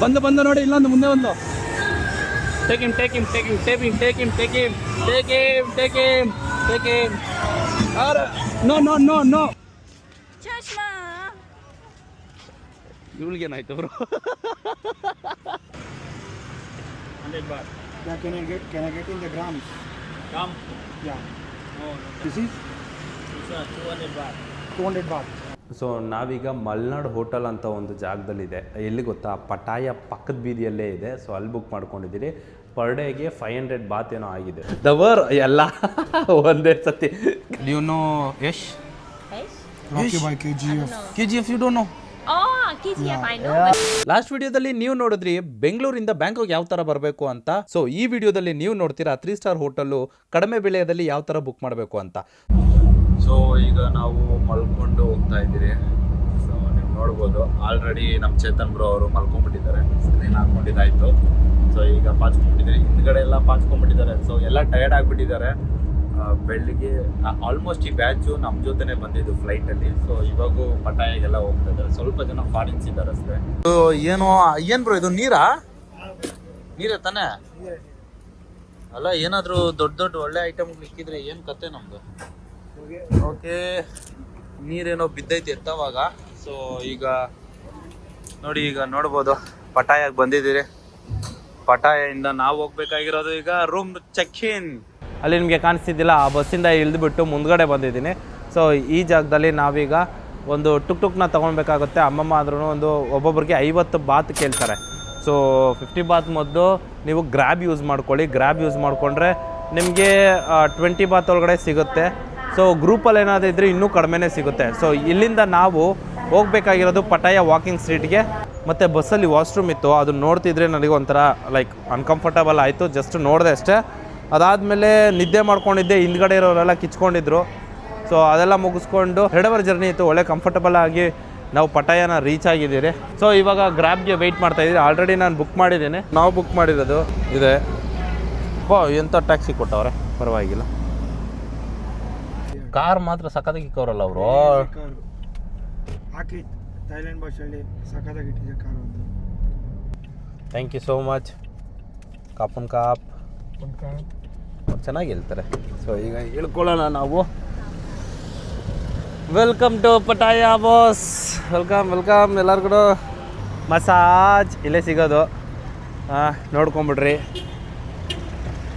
ಬಂದು ನೋಡಿ ಇಲ್ಲೊಂದು ಮುಂದೆ ಒಂದು ಟೇಕ್ ಹಿಮ್ ನೋ ಇವಳಿಗೇನಾಯ್ತು bro? 100 baht. Yeah, can I get in the grams? Gram? Yeah. No. This is 200 baht. 200 baht. So ನಾವೀಗ ಮಲ್ನಾಡ್ ಹೋಟೆಲ್ ಅಂತ ಒಂದು ಜಾಗದಲ್ಲಿದೆ. ಎಲ್ಲಿ ಗೊತ್ತಾ, ಪಟಾಯ ಪಕ್ಕದ ಬೀದಿಯಲ್ಲೇ ಇದೆ. ಸೊ ಅಲ್ಲಿ ಬುಕ್ ಮಾಡ್ಕೊಂಡಿದ್ದೀರಿ. ಪರ್ ಡೇಗೆ 500 ಬಾತ್ ಏನೋ ಆಗಿದೆ. ದವರ್ ಎಲ್ಲ ಒಂದೇ ಸತಿ. You know Yash? KGF you don't know? Last ವಿಡಿಯೋದಲ್ಲಿ ನೀವು ನೋಡಿದ್ರಿ ಬೆಂಗಳೂರಿಂದ ಬ್ಯಾಂಕಾಕ್ ಯಾವ ತರ ಬರಬೇಕು ಅಂತ. ಸೊ ಈ ವಿಡಿಯೋದಲ್ಲಿ ನೀವು ನೋಡ್ತೀರಾ 3 ಸ್ಟಾರ್ ಹೋಟೆಲ್ ಕಡಿಮೆ ಬೆಲೆಯಲ್ಲಿ ಯಾವ ತರ ಬುಕ್ ಮಾಡಬೇಕು ಅಂತ. ಸೊ ಈಗ ನಾವು ಮಲ್ಕೊಂಡು ಹೋಗ್ತಾ ಇದ್ದೀರಿ. ಸೊ ನೀವು ನೋಡ್ಬೋದು ಆಲ್ರೆಡಿ ನಮ್ಮ ಚೇತನ್ ಬ್ರೋ ಅವರು ಮಲ್ಕೊಂಡ್ಬಿಟ್ಟಿದ್ದಾರೆ. ಸ್ಕ್ರೀನ್ ಹಾಕೊಂಡಿದ್ದಾಯ್ತು. ಸೊ ಈಗ ಪಾಚ್ಕೊಂಡ್ಬಿಟ್ಟಿದ್ದಾರೆ, ಹಿಂದ್ಗಡೆ ಎಲ್ಲ ಪಾಚ್ಕೊಂಡ್ಬಿಟ್ಟಿದ್ದಾರೆ. ಸೊ ಎಲ್ಲ ಟಯರ್ಡ್ ಆಗಿಬಿಟ್ಟಿದ್ದಾರೆ. ಬೆಳಿಗ್ಗೆ ಆಲ್ಮೋಸ್ಟ್ ಈ ಬ್ಯಾಚು ನಮ್ಮ ಜೊತೆನೆ ಬಂದಿದ್ದು ಫ್ಲೈಟಲ್ಲಿ. ಸೊ ಇವಾಗೂ ಪಟಾಯಾಗೆಲ್ಲ ಹೋಗ್ತಾ ಇದ್ದಾರೆ. ಸ್ವಲ್ಪ ಜನ ಫಾರಿನ್ಸ್ ಇದ್ದಾರೆ ಅಷ್ಟೇ. ಏನು ಬ್ರೋ ಇದು ನೀರೇ ತಾನೇ? ಅಲ್ಲ ಏನಾದರೂ ದೊಡ್ಡ ಒಳ್ಳೆ ಐಟಮ್ ಇಕ್ಕಿದ್ರೆ ಏನು ಕತೆ ನಮ್ದು? ಓಕೆ, ನೀರೇನೋ ಬಿದ್ದೈತಿ ಎತ್ತವಾಗ. ಸೊ ಈಗ ನೋಡಿ, ಈಗ ನೋಡ್ಬೋದು ಪಟಾಯಾಗಿ ಬಂದಿದ್ದೀರಿ. ಪಟಾಯಿಂದ ನಾವು ಹೋಗ್ಬೇಕಾಗಿರೋದು ಈಗ ರೂಮ್ ಚೆಕ್ ಇನ್. ಅಲ್ಲಿ ನಿಮಗೆ ಕಾಣಿಸ್ತಿದ್ದಿಲ್ಲ, ಆ ಬಸ್ಸಿಂದ ಇಳಿದ್ಬಿಟ್ಟು ಮುಂದ್ಗಡೆ ಬಂದಿದ್ದೀನಿ. ಸೊ ಈ ಜಾಗದಲ್ಲಿ ನಾವೀಗ ಒಂದು ಟುಕ್ನ ತೊಗೊಳ್ಬೇಕಾಗುತ್ತೆ. ಅಮ್ಮಮ್ಮ ಆದ್ರೂ ಒಬ್ಬೊಬ್ರಿಗೆ 50 ಬಾತ್ ಕೇಳ್ತಾರೆ. ಸೊ 50 ಬಾತ್ ಮೊದಲು ನೀವು ಗ್ರ್ಯಾಬ್ ಯೂಸ್ ಮಾಡ್ಕೊಳ್ಳಿ. ಗ್ರ್ಯಾಬ್ ಯೂಸ್ ಮಾಡಿಕೊಂಡ್ರೆ ನಿಮಗೆ 20 ಬಾತ್ ಒಳಗಡೆ ಸಿಗುತ್ತೆ. ಸೊ ಗ್ರೂಪಲ್ಲಿ ಏನಾದರೂ ಇದ್ದರೆ ಇನ್ನೂ ಕಡಿಮೆನೇ ಸಿಗುತ್ತೆ. ಸೊ ಇಲ್ಲಿಂದ ನಾವು ಹೋಗಬೇಕಾಗಿರೋದು ಪಟಾಯ ವಾಕಿಂಗ್ ಸ್ಟ್ರೀಟ್ಗೆ. ಮತ್ತು ಬಸ್ಸಲ್ಲಿ ವಾಶ್ರೂಮ್ ಇತ್ತು, ಅದು ನೋಡ್ತಿದ್ರೆ ನನಗೆ ಒಂಥರ ಲೈಕ್ ಅನ್ಕಂಫರ್ಟಬಲ್ ಆಯಿತು. ಜಸ್ಟ್ ನೋಡಿದೆ ಅಷ್ಟೇ. ಅದಾದಮೇಲೆ ನಿದ್ದೆ ಮಾಡ್ಕೊಂಡಿದ್ದೆ, ಹಿಂದ್ಗಡೆ ಇರೋರೆಲ್ಲ ಕಿಚ್ಕೊಂಡಿದ್ರು. ಸೊ ಅದೆಲ್ಲ ಮುಗಿಸ್ಕೊಂಡು 2 ಅವರ್ ಜರ್ನಿ ಇತ್ತು. ಒಳ್ಳೆ ಕಂಫರ್ಟಬಲ್ ಆಗಿ ನಾವು ಪಟಾಯನ ರೀಚ್ ಆಗಿದ್ದೀರಿ. ಸೊ ಇವಾಗ ಗ್ರ್ಯಾಬ್ಗೆ ವೆಯ್ಟ್ ಮಾಡ್ತಾಯಿದ್ದೀರಿ. ಆಲ್ರೆಡಿ ನಾನು ಬುಕ್ ಮಾಡಿದ್ದೇನೆ. ನಾವು ಬುಕ್ ಮಾಡಿರೋದು ಇದೆ. ಎಂಥ ಟ್ಯಾಕ್ಸಿ ಕೊಟ್ಟವ್ರೆ, ಪರವಾಗಿಲ್ಲ. ಕಾರ್ ಮಾತ್ರ ಸಖತ್ತಾಗಿ ಇಕ್ಕವ್ರಲ್ಲ ಅವರು. ಥೈಲ್ಯಾಂಡ್ ಭಾಷೆಯಲ್ಲಿ ಸಖತ್ತಾಗಿ ಇಟ್ಟಿದೆ ಕಾರ್ ಒಂದು. Thank you so much. ಕಾಪನ್ ಕಾಪ್ ಚೆನ್ನಾಗಿ ಹೇಳ್ತಾರೆ. ಸೊ ಈಗ ಹೇಳ್ಕೊಳ್ಳೋಣ ನಾವು. Welcome to Pattaya boss. Welcome ಎಲ್ಲರಿಗೂ. ಮಸಾಜ್ ಇಲ್ಲೇ ಸಿಗೋದು. ನೋಡ್ಕೊಂಬಿಡ್ರಿ.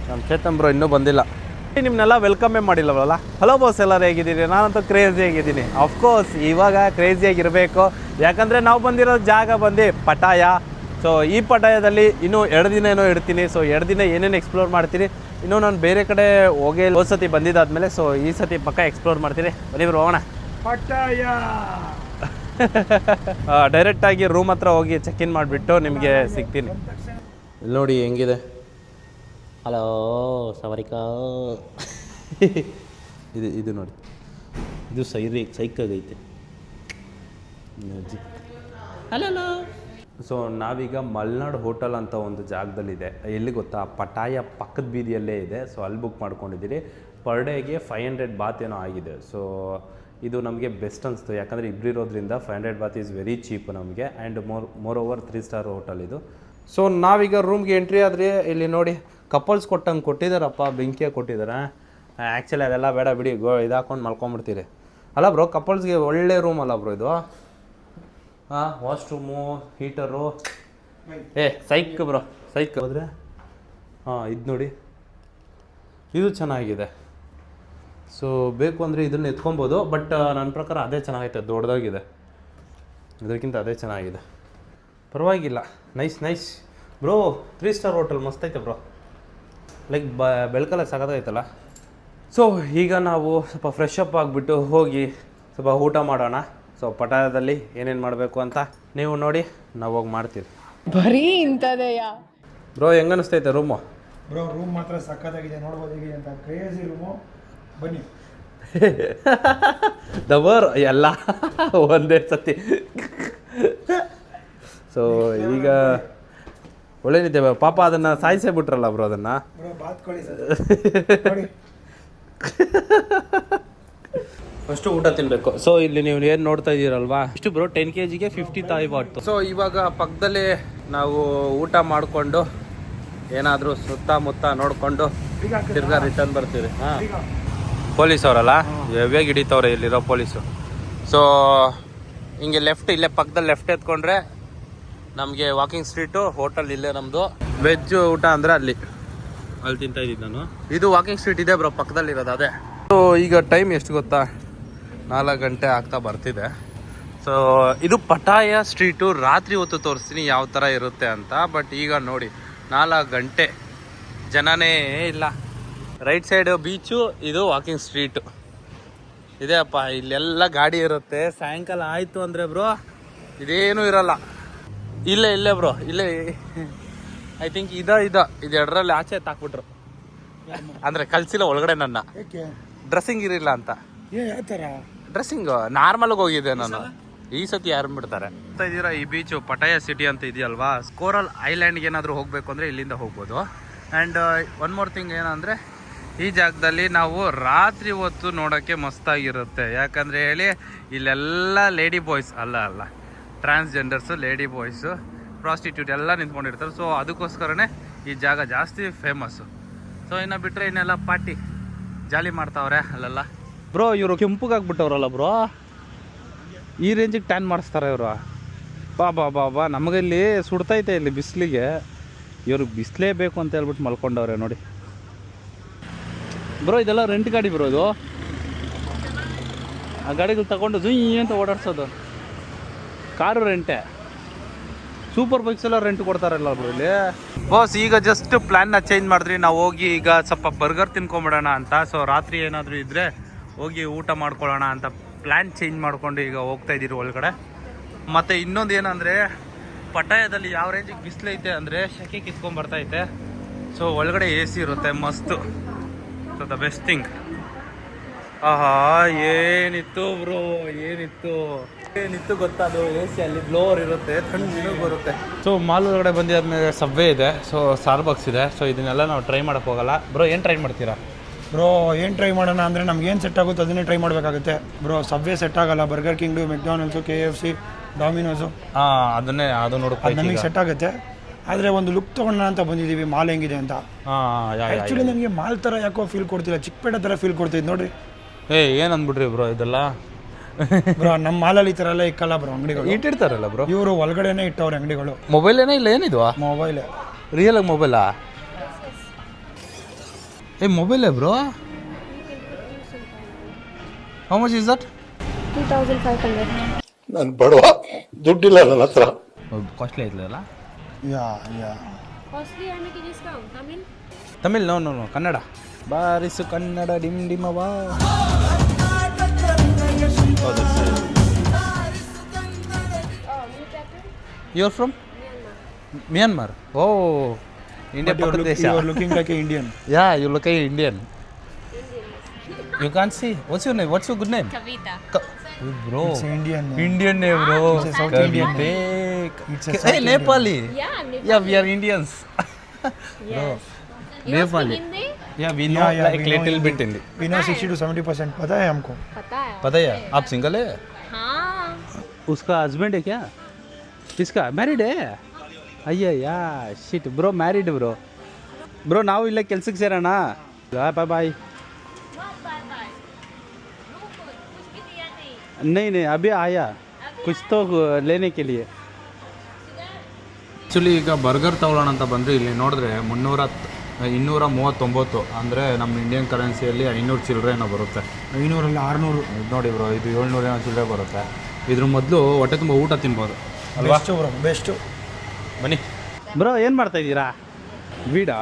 ನಮ್ಮ ಚೇತನ್ ಬ್ರೋ ಇನ್ನೂ ಬಂದಿಲ್ಲ. ನಿಮ್ಮನ್ನೆಲ್ಲ ವೆಲ್ಕಮ್ಮೇ ಮಾಡಿಲ್ಲವಲ್ಲ. ಹಲೋ ಬಾಸ್, ಎಲ್ಲರೂ ಹೇಗಿದ್ದೀರಿ? ನಾನಂತೂ ಕ್ರೇಜಿ ಆಗಿದ್ದೀನಿ. ಅಫ್ಕೋರ್ಸ್ ಇವಾಗ ಕ್ರೇಜಿಯಾಗಿರಬೇಕು, ಯಾಕಂದರೆ ನಾವು ಬಂದಿರೋ ಜಾಗ ಬಂದು ಪಟಾಯ. ಸೊ ಈ ಪಟಾಯದಲ್ಲಿ ಇನ್ನೂ 2 ದಿನ ಏನೋ ಇಡ್ತೀನಿ. ಸೊ 2 ದಿನ ಏನೇನು ಎಕ್ಸ್ಪ್ಲೋರ್ ಮಾಡ್ತೀನಿ. ಇನ್ನೂ ನಾನು ಬೇರೆ ಕಡೆ ಹೋಗಿ ಹೋದ ಸತಿ ಬಂದಿದ್ದಾದಮೇಲೆ ಸೊ ಈ ಸತಿ ಪಕ್ಕ ಎಕ್ಸ್ಪ್ಲೋರ್ ಮಾಡ್ತೀನಿ. ಬನ್ನಿ ಹೋಗೋಣ ಪಟಾಯ. ಡೈರೆಕ್ಟಾಗಿ ರೂಮ್ ಹತ್ರ ಹೋಗಿ ಚೆಕ್ ಇನ್ ಮಾಡಿಬಿಟ್ಟು ನಿಮಗೆ ಸಿಗ್ತೀನಿ. ಇಲ್ಲಿ ನೋಡಿ ಹೆಂಗಿದೆ. ಹಲೋ ಸವರಿಕಾ. ಇದು ನೋಡಿ, ಇದು ಸೈಕಾಗೈತೆ. ಹಲೋ. ಸೊ ನಾವೀಗ ಮಲ್ನಾಡ್ ಹೋಟೆಲ್ ಅಂತ ಒಂದು ಜಾಗದಲ್ಲಿದೆ. ಎಲ್ಲಿ ಗೊತ್ತಾ, ಪಟಾಯ ಪಕ್ಕದ ಬೀದಿಯಲ್ಲೇ ಇದೆ. ಸೊ ಅಲ್ಲಿ ಬುಕ್ ಮಾಡ್ಕೊಂಡಿದ್ದೀರಿ. ಪರ್ ಡೇಗೆ 500 ಬಾತ್ ಏನೋ ಆಗಿದೆ. ಸೊ ಇದು ನಮಗೆ ಬೆಸ್ಟ್ ಅನಿಸ್ತು, ಯಾಕಂದರೆ ಇಬ್ಬರಿರೋದ್ರಿಂದ 500 ಬಾತ್ ಈಸ್ ವೆರಿ ಚೀಪ್ ನಮಗೆ. And more over 3 star hotel ಇದು. ಸೊ ನಾವೀಗ ರೂಮ್ಗೆ ಎಂಟ್ರಿ ಆದರೆ ಇಲ್ಲಿ ನೋಡಿ ಕಪಲ್ಸ್ ಕೊಟ್ಟಂಗೆ ಕೊಟ್ಟಿದ್ದಾರಪ್ಪ, ಬೆಂಕಿಯಾಗಿ ಕೊಟ್ಟಿದ್ದಾರೆ. ಆ್ಯಕ್ಚುಲಿ ಅದೆಲ್ಲ ಬೇಡ ಬಿಡಿ, ಇದಾಕೊಂಡು ಮಲ್ಕೊಂಬಿಡ್ತೀರಿ ಅಲ್ಲ ಬ್ರೋ. ಕಪಲ್ಸ್ಗೆ ಒಳ್ಳೆ ರೂಮ್ ಅಲ್ಲ ಬ್ರೋ ಇದು. ವಾಶ್ರೂಮು, ಹೀಟರು, ಸೈಕ್ ಬ್ರೋ, ಸೈಕ್ ಹೋದರೆ. ಇದು ನೋಡಿ, ಇದು ಚೆನ್ನಾಗಿದೆ. ಸೊ ಬೇಕು ಅಂದರೆ ಇದನ್ನು ಎತ್ಕೊಬೋದು. ಬಟ್ ನನ್ನ ಪ್ರಕಾರ ಅದೇ ಚೆನ್ನಾಗೈತೆ, ದೊಡ್ಡದಾಗಿದೆ. ಇದಕ್ಕಿಂತ ಅದೇ ಚೆನ್ನಾಗಿದೆ, ಪರವಾಗಿಲ್ಲ. Nice bro. 3 ಸ್ಟಾರ್ ಹೋಟೆಲ್ ಮಸ್ತೈತೆ ಬ್ರೋ. ಲೈಕ್ ಬೆಳಕಲ್ಲ ಸಖತ್ತಾಗೈತಲ್ಲ. ಸೊ ಈಗ ನಾವು ಸ್ವಲ್ಪ ಫ್ರೆಶ್ ಅಪ್ ಆಗಿಬಿಟ್ಟು ಹೋಗಿ ಸ್ವಲ್ಪ ಊಟ ಮಾಡೋಣ. ಸೊ ಪಟಾಯದಲ್ಲಿ ಏನೇನು ಮಾಡಬೇಕು ಅಂತ ನೀವು ನೋಡಿ, ನಾವು ಹೋಗಿ ಮಾಡ್ತೀವಿ. ಬರೀ ಇಂಥದೆಯಾ ಬ್ರೋ? ಹೆಂಗೆ ಅನಿಸ್ತೈತೆ ರೂಮು? ಬ್ರೋ ರೂಮ್ ಮಾತ್ರ ಸಖತ್ತಾಗಿದೆ, ನೋಡ್ಬೋದು ಹೇಗಿದೆ ಅಂತ. Crazy room. ಬನ್ನಿ. ದವರ್ ಎಲ್ಲ ಒಂದೇ ಸತಿ. ಸೊ ಈಗ ಒಳ್ಳೆ ನಿದ್ದೆ. ಪಾಪ ಅದನ್ನು ಸಾಯಿಸೇ ಬಿಟ್ರಲ್ಲ ಬ್ರೋ ಅದನ್ನು. ಫಸ್ಟು ಊಟ ತಿನ್ನಬೇಕು. ಸೊ ಇಲ್ಲಿ ನೀವು ಏನು ನೋಡ್ತಾ ಇದ್ದೀರಲ್ವಾ, ಇಷ್ಟು ಬ್ರೋ 10 kgಗೆ 50 ತಾಯಿ ಬಾಟ್. ಸೊ ಇವಾಗ ಪಕ್ಕದಲ್ಲಿ ನಾವು ಊಟ ಮಾಡಿಕೊಂಡು ಏನಾದರೂ ಸುತ್ತಮುತ್ತ ನೋಡಿಕೊಂಡು ತಿರ್ಗಾ ರಿಟರ್ನ್ ಬರ್ತೀವಿ. ಹಾಂ, ಪೊಲೀಸ್ ಅವರಲ್ಲ ಹೆವಿಯಾಗಿ ಹಿಡಿತವ್ರೆ ಇಲ್ಲಿರೋ ಪೊಲೀಸು. ಸೊ ಹಿಂಗೆ ಲೆಫ್ಟ್, ಇಲ್ಲೇ ಪಕ್ಕದಲ್ಲಿ ಲೆಫ್ಟ್ ಎತ್ಕೊಂಡ್ರೆ ನಮಗೆ ವಾಕಿಂಗ್ ಸ್ಟ್ರೀಟು, ಹೋಟೆಲ್ ಇಲ್ಲೇ ನಮ್ಮದು. ವೆಜ್ ಊಟ ಅಂದರೆ ಅಲ್ಲಿ ತಿಂತಾ ಇದ್ದೀನಿ ನಾನು. ಇದು ವಾಕಿಂಗ್ ಸ್ಟ್ರೀಟ್ ಇದೆ ಬ್ರೋ, ಪಕ್ಕದಲ್ಲಿರೋದು ಅದೇ. ಸೊ ಈಗ ಟೈಮ್ ಎಷ್ಟು ಗೊತ್ತಾ, 4 ಗಂಟೆ ಆಗ್ತಾ ಬರ್ತಿದೆ. ಸೊ ಇದು ಪಟಾಯ ಸ್ಟ್ರೀಟು. ರಾತ್ರಿ ಹೊತ್ತು ತೋರಿಸ್ತೀನಿ ಯಾವ ಥರ ಇರುತ್ತೆ ಅಂತ. ಬಟ್ ಈಗ ನೋಡಿ 4 ಗಂಟೆ ಜನನೇ ಇಲ್ಲ. ರೈಟ್ ಸೈಡ್ ಬೀಚು, ಇದು ವಾಕಿಂಗ್ ಸ್ಟ್ರೀಟು ಇದೆ ಅಪ್ಪ. ಇಲ್ಲೆಲ್ಲ ಗಾಡಿ ಇರುತ್ತೆ. ಸಾಯಂಕಾಲ ಆಯಿತು ಅಂದರೆ ಬ್ರೋ ಇದೇನೂ ಇರಲ್ಲ. ಇಲ್ಲೇ ಬ್ರೋ, ಇಲ್ಲೇ ಐ ಥಿಂಕ್ ಇದು ಎರಡರಲ್ಲಿ ಆಚೆ ತಾಕ್ಬಿಟ್ರು. ಅಂದರೆ ಕಲ್ಸಿಲ್ಲ ಒಳಗಡೆ ನನ್ನ ಡ್ರೆಸ್ಸಿಂಗ್ ಇರಲಿಲ್ಲ ಅಂತ. ಡ್ರೆಸ್ಸಿಂಗ್ ನಾರ್ಮಲ್ಗೆ ಹೋಗಿದೆ ನಾನು. ಈ ಸತಿ ಯಾರು ಬಿಡ್ತಾರೆ ಅಂತ ಇದ್ದೀರಾ. ಈ ಬೀಚು ಪಟಾಯ ಸಿಟಿ ಅಂತ ಇದೆಯಲ್ವಾ, ಕೋರಲ್ ಐಲ್ಯಾಂಡ್ಗೆ ಏನಾದರೂ ಹೋಗಬೇಕು ಅಂದರೆ ಇಲ್ಲಿಂದ ಹೋಗ್ಬೋದು. ಆ್ಯಂಡ್ ಒನ್ ಮೋರ್ ಥಿಂಗ್ ಏನಂದರೆ, ಈ ಜಾಗದಲ್ಲಿ ನಾವು ರಾತ್ರಿ ಹೊತ್ತು ನೋಡೋಕ್ಕೆ ಮಸ್ತಾಗಿರುತ್ತೆ. ಯಾಕಂದರೆ ಹೇಳಿ ಇಲ್ಲೆಲ್ಲ ಲೇಡಿ ಬಾಯ್ಸ್ ಅಲ್ಲ ಟ್ರಾನ್ಸ್ಜೆಂಡರ್ಸು, ಲೇಡಿ ಬಾಯ್ಸು, ಪ್ರಾಸ್ಟಿಟ್ಯೂಟ್ ಎಲ್ಲ ನಿಂತ್ಕೊಂಡಿರ್ತಾರೆ. ಸೊ ಅದಕ್ಕೋಸ್ಕರನೇ ಈ ಜಾಗ ಜಾಸ್ತಿ ಫೇಮಸ್ಸು. ಸೊ ಇನ್ನು ಬಿಟ್ಟರೆ ಇನ್ನೆಲ್ಲ ಪಾರ್ಟಿ ಜಾಲಿ ಮಾಡ್ತಾವ್ರೆ ಅಲ್ಲೆಲ್ಲ. ಬ್ರೋ ಇವರು ಕೆಂಪುಗಾಗ್ಬಿಟ್ಟವ್ರಲ್ಲ ಬ್ರೋ, ಈ ರೇಂಜಿಗೆ ಟ್ಯಾನ್ ಮಾಡಿಸ್ತಾರೆ ಇವರು. ಬಾ ನಮಗೆ ಇಲ್ಲಿ ಸುಡ್ತೈತೆ ಇಲ್ಲಿ ಬಿಸಿಲಿಗೆ. ಇವ್ರಿಗೆ ಬಿಸಿಲೇ ಬೇಕು ಅಂತ ಹೇಳ್ಬಿಟ್ಟು ಮಲ್ಕೊಂಡವ್ರೆ ನೋಡಿ ಬ್ರೋ. ಇದೆಲ್ಲ ರೆಂಟ್ ಗಾಡಿ ಬ್ರೋ. ಇದು ಆ ಗಾಡಿಗಳು ತಗೊಂಡು ಜುಯ್ ಅಂತ ಓಡಾಡ್ಸೋದು. ಕಾರು ರೆಂಟೇ. ಸೂಪರ್ ಬೈಕ್ಸ್ ಎಲ್ಲ ರೆಂಟ್ ಕೊಡ್ತಾರಲ್ಲ ಬ್ರೋ ಇಲ್ಲಿ. ಬಾಸ್ ಈಗ ಜಸ್ಟ್ ಪ್ಲ್ಯಾನ್ನ ಚೇಂಜ್ ಮಾಡಿದ್ರಿ. ನಾವು ಹೋಗಿ ಈಗ ಸ್ವಲ್ಪ ಬರ್ಗರ್ ತಿನ್ಕೊಂಬಿಡೋಣ ಅಂತ. ಸೊ ರಾತ್ರಿ ಏನಾದರೂ ಇದ್ದರೆ ಹೋಗಿ ಊಟ ಮಾಡ್ಕೊಳ್ಳೋಣ ಅಂತ ಪ್ಲ್ಯಾನ್ ಚೇಂಜ್ ಮಾಡಿಕೊಂಡು ಈಗ ಹೋಗ್ತಾ ಇದ್ದೀರಿ ಒಳಗಡೆ. ಮತ್ತು ಇನ್ನೊಂದು ಏನಂದರೆ, ಪಟಾಯದಲ್ಲಿ ಯಾವ ರೇಂಜಿಗೆ ಬಿಸಿಲೈತೆ ಅಂದರೆ ಶೆಕೆ ಕಿತ್ಕೊಂಡ್ಬರ್ತೈತೆ. ಸೊ ಒಳಗಡೆ AC ಇರುತ್ತೆ ಮಸ್ತು. So the best thing. ಆಹಾ ಏನಿತ್ತು ಬ್ರೋ, ಏನಿತ್ತು ಗೊತ್ತಾ, ಅದು AC ಅಲ್ಲಿ ಬ್ಲೋವರ್ ಇರುತ್ತೆ, ತಣ್ಣಗೆ ಬರುತ್ತೆ. ಸೊ ಮಾಲ್ ಒಳಗಡೆ ಬಂದಿದ್ದಾದ್ಮೇಲೆ ಸಬ್ವೇ ಇದೆ, ಸೊ ಸ್ಟಾರ್ಬಕ್ಸ್ ಇದೆ. ಸೊ ಇದನ್ನೆಲ್ಲ ನಾವು ಟ್ರೈ ಮಾಡೋಕ್ಕೆ ಹೋಗಲ್ಲ. ಬ್ರೋ ಏನು ಟ್ರೈ ಮಾಡ್ತೀರಾ? ಬ್ರೋ ಏನು ಟ್ರೈ ಮಾಡೋಣ ಅಂದರೆ ನಮ್ಗೆ ಏನು ಸೆಟ್ ಆಗುತ್ತೆ ಅದನ್ನೇ ಟ್ರೈ ಮಾಡಬೇಕಾಗುತ್ತೆ ಬ್ರೋ. ಸಬ್ವೇ ಸೆಟ್ ಆಗಲ್ಲ. ಬರ್ಗರ್ ಕಿಂಗು, ಮೆಕ್ಡಾನಲ್ಸು, KFC, ಡಾಮಿನೋಸು, ಅದು ನೋಡ್ಕೊಂಡು ನಮಗೆ ಸೆಟ್ ಆಗುತ್ತೆ. ಆದರೆ ಒಂದು ಲುಕ್ ತೊಗೊಳ್ಳೋಣ ಅಂತ ಬಂದಿದ್ದೀವಿ, ಮಾಲ್ ಹೆಂಗಿದೆ ಅಂತ. ಆ್ಯಕ್ಚುಲಿ ನನಗೆ ಮಾಲ್ ಥರ ಯಾಕೋ ಫೀಲ್ ಕೊಡ್ತಿಲ್ಲ, ಚಿಕ್ಕಪೇಟೆ ಥರ ಫೀಲ್ ಕೊಡ್ತಿದ್ದು ನೋಡ್ರಿ. ಏನು ಅಂದ್ಬಿಟ್ರಿ ಬ್ರೋ ಇದೆಲ್ಲ? ಬ್ರೋ ನಮ್ಮ ಮಾಲಲ್ಲಿ ಈ ಥರ ಎಲ್ಲ ಇಕ್ಕಲ್ಲ ಬ್ರೋ ಅಂಗಡಿಗಳು. ಇಟ್ಟಿರ್ತಾರಲ್ಲ ಬ್ರೋ, ಇವರು ಒಳಗಡೆನೇ ಇಟ್ಟವ್ರೆ ಅಂಗಡಿಗಳು. ಮೊಬೈಲ್ ಏನೋ ಇಲ್ಲ, ಏನಿದು ಮೊಬೈಲೇ? ರಿಯಲ್ ಆಗಿ ಮೊಬೈಲಾ? ಮೊಬೈಲೇ bro? How much is that? 2500. ನಾನು ಬಡವ, ದುಡ್ಡಿಲ್ಲ ನನ್ನ ಹತ್ರ. ಕಾಸ್ಟ್ಲಿ ಆಯ್ತಲ್ಲ. Yeah Costly and it is discount. Tamil? Tamil no Kannada. ಬಾರಿಸು ಕನ್ನಡ ಡಿಮ್ ಡಿಮವಾ. You are from Myanmar? Oh, India ಪಕ್ಕದ ದೇಶ. You are looking like a Indian. Yeah, you look like Indian. You can't see. What's your name? What's your good name? Kavita. Bro. It's Indian name. Indian name, bro. It's a South Indian name. It's a South Hey, Nepali. Yeah, I'm Nepali. Yeah, we are Indians. Yes. You Nepali. speak Hindi? Yeah, we know Yeah, like we know little Hindi. bit Hindi. We know 60 to 70%. पता है हमको. पता है. पता है? आप single है? हाँ. उसका हस्बैंड है क्या? किसका? मैरिड है? ಅಯ್ಯಯ್ಯಾ ಶಿಟ್ ಬ್ರೋ, ಮ್ಯಾರಿಡ್ ಬ್ರೋ. ಬ್ರೋ ನಾವು ಇಲ್ಲೇ ಕೆಲ್ಸಕ್ಕೆ ಸೇರೋಣ. ಬಾಯ್ ಬಾಯ್. नहीं अभी आया कुछ तो लेने के लिए. ಆ್ಯಕ್ಚುಲಿ ಈಗ ಬರ್ಗರ್ ತಗೊಳ್ಳೋಣ ಅಂತ ಬಂದರೆ ಇಲ್ಲಿ ನೋಡಿದ್ರೆ 239 ಅಂದರೆ ನಮ್ಮ ಇಂಡಿಯನ್ ಕರೆನ್ಸಿಯಲ್ಲಿ 500 ಚಿಲ್ಲರೆ ಏನೋ ಬರುತ್ತೆ. 500 ಅಲ್ಲ 600. ನೋಡಿ ಬ್ರೋ, ಇದು 700 ಏನೋ ಚಿಲ್ಲರೆ ಬರುತ್ತೆ. ಇದ್ರ ಮೊದಲು ಹೊಟ್ಟೆ ತುಂಬ ಊಟ ತಿನ್ಬೋದು ಅಲ್ವಾ ಬ್ರೋ? ಬೆಸ್ಟು. ಬನ್ನಿ ಬ್ರೋ. ಏನು ಮಾಡ್ತಾ ಇದ್ದೀರಾ? Vida?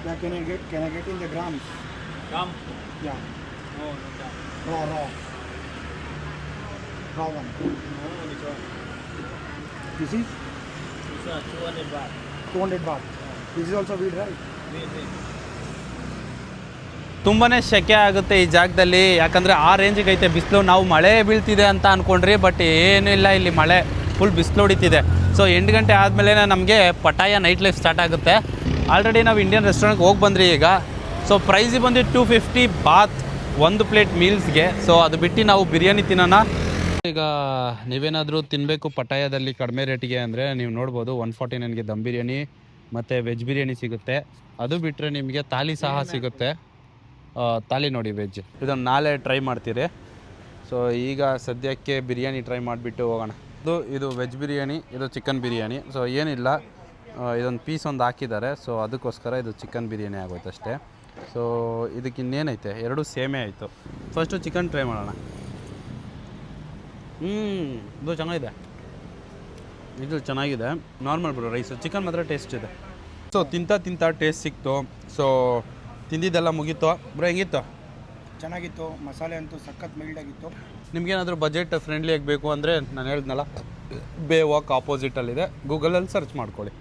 Yeah, can I get in the grams? Gram? Yeah. No, no gram. Raw one. No, this one. This is This one 200 baht. 200 baht. This is also wheat, right? Wait. ತುಂಬಾ ಶೆಕೆ ಆಗುತ್ತೆ ಈ ಜಾಗದಲ್ಲಿ. ಯಾಕಂದರೆ ಆ ರೇಂಜಿಗೆ ಐತೆ ಬಿಸಿಲು. ನಾವು ಮಳೆ ಬೀಳ್ತಿದೆ ಅಂತ ಅಂದ್ಕೊಂಡ್ರಿ, ಬಟ್ ಏನೂ ಇಲ್ಲ, ಇಲ್ಲಿ ಮಳೆ ಫುಲ್ ಬಿಸಿಲು ಹೊಡಿತಿದೆ. ಸೊ 8 ಗಂಟೆ ಆದಮೇಲೆ ನಮಗೆ ಪಟಾಯ ನೈಟ್ ಲೈಫ್ ಸ್ಟಾರ್ಟ್ ಆಗುತ್ತೆ. ಆಲ್ರೆಡಿ ನಾವು ಇಂಡಿಯನ್ ರೆಸ್ಟೋರೆಂಟ್ಗೆ ಹೋಗಿ ಬಂದ್ರಿ ಈಗ. ಸೊ ಪ್ರೈಸಿಗೆ ಬಂದು 250 ಬಾತ್ ಒಂದು ಪ್ಲೇಟ್ ಮೀಲ್ಸ್ಗೆ. ಸೊ ಅದು ಬಿಟ್ಟು ನಾವು ಬಿರಿಯಾನಿ ತಿನ್ನೋಣ. ಈಗ ನೀವೇನಾದರೂ ತಿನ್ನಬೇಕು ಪಟಾಯದಲ್ಲಿ ಕಡಿಮೆ ರೇಟಿಗೆ ಅಂದರೆ ನೀವು ನೋಡ್ಬೋದು 149ಗೆ ದಮ್ ಬಿರಿಯಾನಿ ಮತ್ತು ವೆಜ್ ಬಿರಿಯಾನಿ ಸಿಗುತ್ತೆ. ಅದು ಬಿಟ್ಟರೆ ನಿಮಗೆ ಥಾಲಿ ಸಹ ಸಿಗುತ್ತೆ. ಥಾಲಿ ನೋಡಿ ವೆಜ್, ಇದನ್ನು ನಾಳೆ ಟ್ರೈ ಮಾಡ್ತೀರಿ. ಸೊ ಈಗ ಸದ್ಯಕ್ಕೆ ಬಿರಿಯಾನಿ ಟ್ರೈ ಮಾಡಿಬಿಟ್ಟು ಹೋಗೋಣ. ಇದು ವೆಜ್ ಬಿರಿಯಾನಿ, ಇದು ಚಿಕನ್ ಬಿರಿಯಾನಿ. ಸೊ ಏನಿಲ್ಲ, ಇದೊಂದು ಪೀಸ್ ಒಂದು ಹಾಕಿದ್ದಾರೆ. ಸೊ ಅದಕ್ಕೋಸ್ಕರ ಇದು ಚಿಕನ್ ಬಿರಿಯಾನಿ ಆಗೋಯ್ತು ಅಷ್ಟೇ. ಸೊ ಇದಕ್ಕೆ ಇನ್ನೇನೈತೆ, ಎರಡೂ ಸೇಮೇ ಆಯಿತು. ಫಸ್ಟು ಚಿಕನ್ ಟ್ರೈ ಮಾಡೋಣ. ಇದು ಚೆನ್ನಾಗಿದೆ, ಇದು ಚೆನ್ನಾಗಿದೆ. ನಾರ್ಮಲ್ ಬ್ರೋ ರೈಸು, ಚಿಕನ್ ಮಾತ್ರ ಟೇಸ್ಟ್ ಇದೆ. ಸೊ ತಿಂತ ಟೇಸ್ಟ್ ಸಿಕ್ತು. ಸೊ ತಿಂದಿದ್ದೆಲ್ಲ ಮುಗೀತು. ಬ್ರೋ ಹೆಂಗಿತ್ತು? ಚೆನ್ನಾಗಿತ್ತು, ಮಸಾಲೆ ಅಂತೂ ಸಖತ್ ಮಿಲ್ಡ್ ಆಗಿತ್ತು. ನಿಮ್ಗೇನಾದರೂ ಬಜೆಟ್ ಫ್ರೆಂಡ್ಲಿ ಆಗಬೇಕು ಅಂದರೆ ನಾನು ಹೇಳಿದ್ನಲ್ಲ, ಬೇವಾಕ್ ಆಪೋಸಿಟಲ್ಲಿದೆ, ಗೂಗಲಲ್ಲಿ ಸರ್ಚ್ ಮಾಡ್ಕೊಳ್ಳಿ.